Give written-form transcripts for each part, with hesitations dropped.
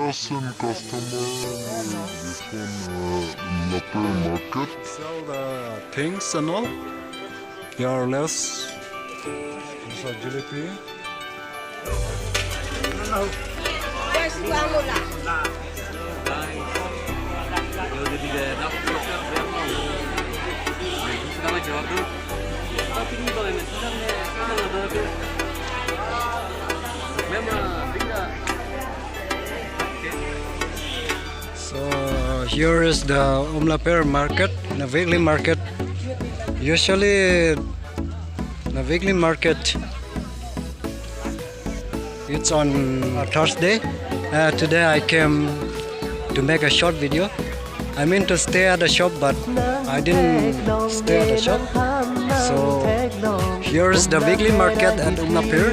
Listen, customer, this one Umlaper market. Sell the things and all. Here are less. This is jalebi. So here is the Umlaper market, the weekly market. Usually the weekly market it's on Thursday. Today I came to make a short video. I mean to stay at the shop, but I didn't stay at the shop. So here is the weekly market at Umlaper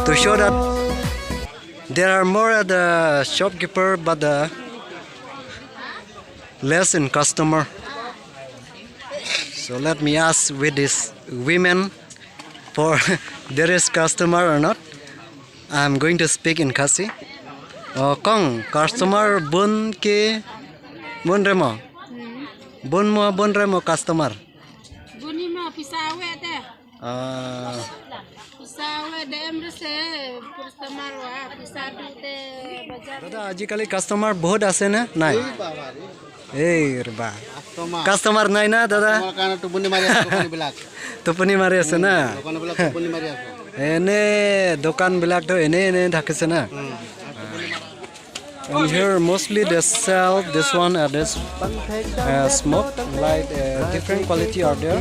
to show that there are more at the shopkeeper, but less in customer. So let me ask with these women for there is customer or not. I'm going to speak in Khasi. Kong customer bun ke bun remo bun remo customer. Buni ma pisawe de. Pisawe de emrese customer wa pisadu de bazar. Dada ajikali customer bahut ase na nai. Hey rba. Customer nai na dada. Kana tupuni mari ase tupuni bilak. Tupuni mari ase na. Dokana bilak tupuni mari ase. Ene dokan bilak to ene thakise na. And here mostly they sell this one and this smoke, like different quality are there.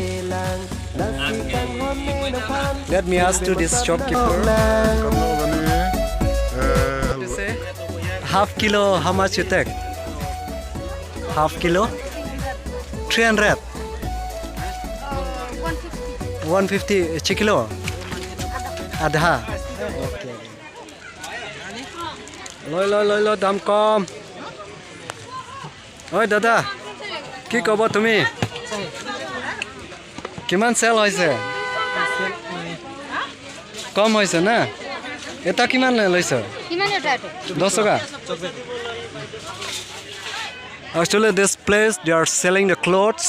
Let me ask to this shopkeeper. Half kilo, how much you take? Half kilo? 300. 150 kilo. Adha. Okay. Loi দাম কম ঐ দাদা কি কব তুমি কিমান sell হৈছে কম হৈছে না এটা কিমান লৈছো Kiman eta eto? 10 টাকা Actually this place they are selling the clothes.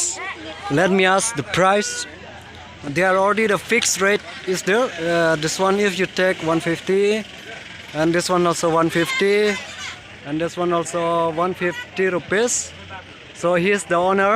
Let me ask the price. They are already the fixed rate is there. This one if you take 150 and this one also 150 and this one also 150 rupees. So he is the owner.